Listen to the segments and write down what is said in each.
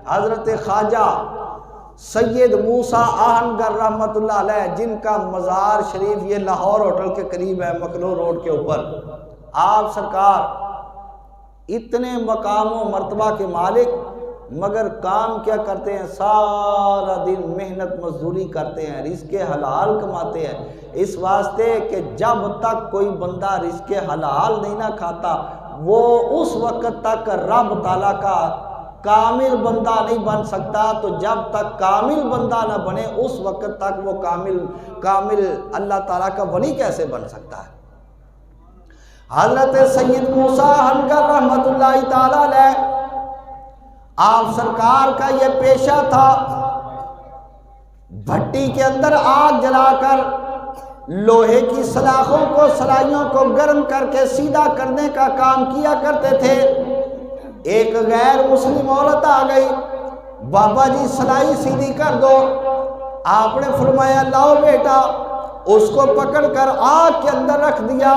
حضرت خواجہ سید موسیٰ آہنگر رحمت اللہ علیہ، جن کا مزار شریف یہ لاہور ہوٹل کے قریب ہے، مکلو روڈ کے اوپر، آپ سرکار اتنے مقام و مرتبہ کے مالک، مگر کام کیا کرتے ہیں؟ سارا دن محنت مزدوری کرتے ہیں، رزق حلال کماتے ہیں، اس واسطے کہ جب تک کوئی بندہ رزق حلال نہیں نہ کھاتا وہ اس وقت تک رب تعالیٰ کا کامل بندہ نہیں بن سکتا، تو جب تک کامل بندہ نہ بنے اس وقت تک وہ کامل اللہ تعالیٰ کا ولی کیسے بن سکتا ہے؟ حضرت سید موسیٰ آہنگر رحمت اللہ تعالیٰ علیہ، آپ سرکار کا یہ پیشہ تھا بھٹی کے اندر آگ جلا کر لوہے کی سلاخوں کو، سلائیوں کو گرم کر کے سیدھا کرنے کا کام کیا کرتے تھے۔ ایک غیر مسلم عورت آ گئی، بابا جی سلائی سیدھی کر دو۔ آپ نے فرمایا لاؤ بیٹا، اس کو پکڑ کر آگ کے اندر رکھ دیا،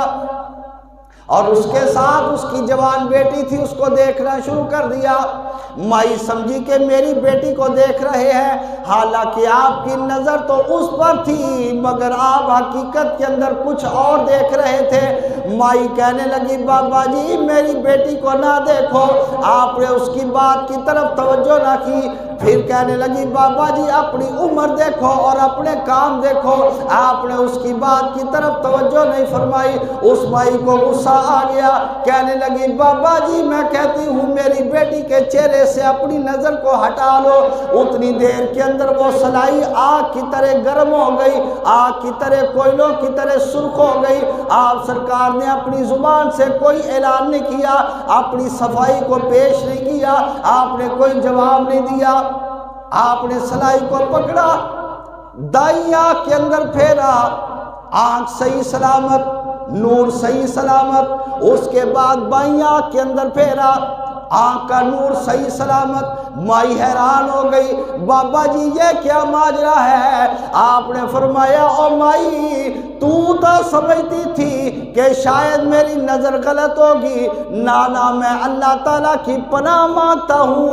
اور اس کے ساتھ اس کی جوان بیٹی تھی، اس کو دیکھنا شروع کر دیا۔ مائی سمجھی کہ میری بیٹی کو دیکھ رہے ہیں، حالانکہ آپ کی نظر تو اس پر تھی مگر آپ حقیقت کے اندر کچھ اور دیکھ رہے تھے۔ مائی کہنے لگی بابا جی میری بیٹی کو نہ دیکھو، آپ نے اس کی بات کی طرف توجہ نہ کی۔ پھر کہنے لگی بابا جی اپنی عمر دیکھو اور اپنے کام دیکھو، آپ نے اس کی بات کی طرف توجہ نہیں فرمائی۔ اس مائی کو غصہ آ گیا، کہنے لگی بابا جی میں کہتی ہوں میری بیٹی کے چہرے سے اپنی نظر کو ہٹا لو۔ اتنی دیر کے اندر وہ سلائی آگ کی طرح گرم ہو گئی، آگ کی طرح، کوئلوں کی طرح سرخ ہو گئی۔ آپ سرکار نے اپنی زبان سے کوئی اعلان نہیں کیا، اپنی صفائی کو پیش نہیں کیا، آپ نے کوئی جواب نہیں دیا۔ آپ نے سلائی کو پکڑا، دائیں آنکھ کے اندر پھیرا، آنکھ صحیح سلامت، نور صحیح سلامت۔ اس کے بعد بائیں آنکھ کے اندر پھیرا، آنکھ کا نور صحیح سلامت۔ مائی حیران ہو گئی، بابا جی یہ کیا ماجرا ہے؟ آپ نے فرمایا او مائی تو سمجھتی تھی کہ شاید میری نظر غلط ہوگی، نانا میں اللہ تعالیٰ کی پناہ مانگتا ہوں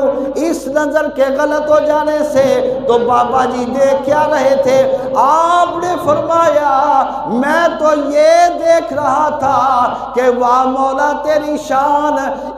اس نظر کے غلط ہو جانے سے۔ تو بابا جی دیکھ کیا رہے تھے؟ آپ نے فرمایا میں تو یہ دیکھ رہا تھا کہ واہ مولا تیری شان،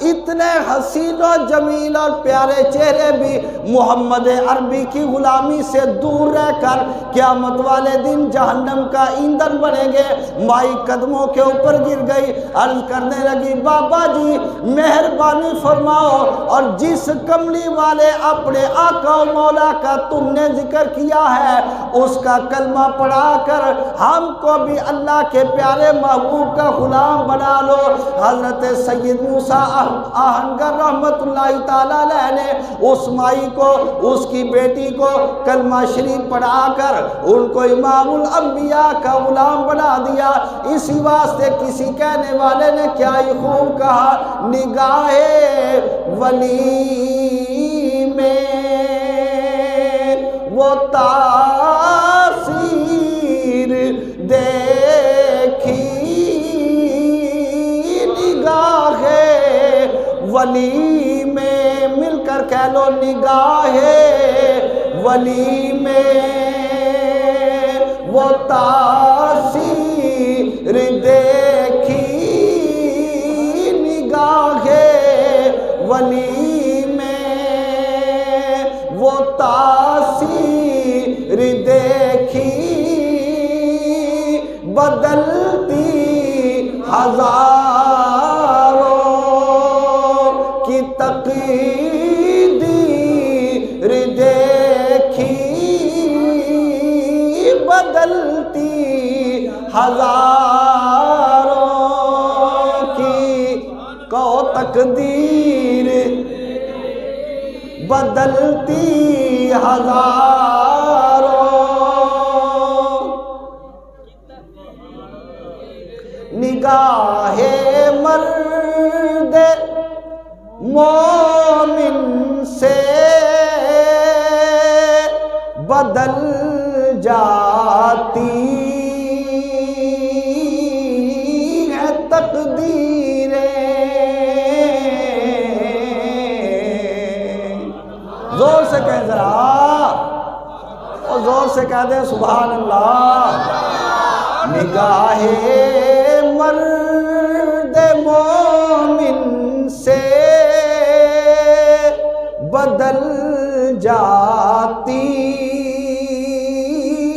اتنے حسین و جمیل اور پیارے چہرے بھی محمد عربی کی غلامی سے دور رہ کر قیامت والے دن جہنم کا ایندھن بنیں گے۔ مائی قدموں کے اوپر گر گئی، عرض کرنے لگی بابا جی مہربانی فرماؤ، اور جس کملی والے اپنے آقا و مولا کا تم نے ذکر کیا ہے اس کا کلمہ پڑھا کر ہم کو بھی اللہ کے پیارے محبوب کا غلام بنا لو۔ حضرت سید موسیٰ آہنگر رحمت اللہ تعالیٰ علیہ نے اس مائی کو، اس کی بیٹی کو کلمہ شریف پڑھا کر ان کو امام الانبیاء کا غلام بنا دیا۔ اسی واسطے کسی کہنے والے نے کیا ہی خوب کہا، نگاہ ولی میں وہ تاثیر دیکھی، نگاہ ولی میں، مل کر کہہ لو نگاہ ولی میں وہ تاثیر دیکھی، نگاہ ولی میں وہ تاثیر دیکھی، بدلتی ہزاروں کی تقدیر دیکھی، بدلتی ہزاروں کی کو تقدیر، بدلتی ہزاروں نگاہ مرد مومن سے بدل جاتی ہے تقدیریں، زور سے کہیں ذرا، اور زور سے کہہ دیں سبحان اللہ۔ نگاہ مرد مومن سے بدل جاتی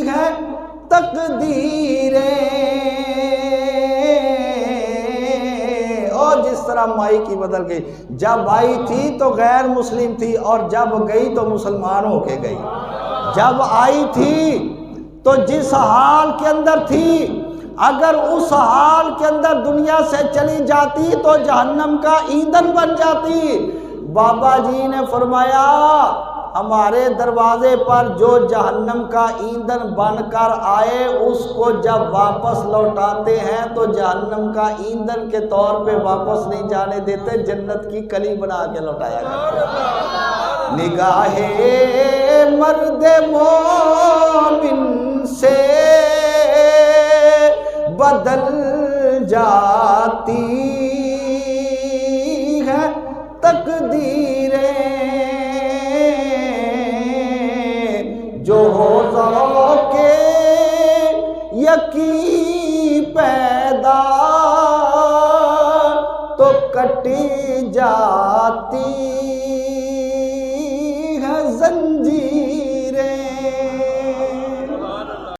ہے تقدیریں، اور جس طرح مائی کی بدل گئی، جب آئی تھی تو غیر مسلم تھی اور جب گئی تو مسلمان ہو کے گئی۔ جب آئی تھی تو جس حال کے اندر تھی، اگر اس حال کے اندر دنیا سے چلی جاتی تو جہنم کا ایندھن بن جاتی۔ بابا جی نے فرمایا ہمارے دروازے پر جو جہنم کا ایندھن بن کر آئے اس کو جب واپس لوٹاتے ہیں تو جہنم کا ایندھن کے طور پہ واپس نہیں جانے دیتے، جنت کی کلی بنا کے لوٹایا کرتے۔ نگاہ مرد مومن سے بدل جاتی ہے تقدیریں، جو ہو ذوق یقین پیدا تو کٹ جاتی ہے زنجیر۔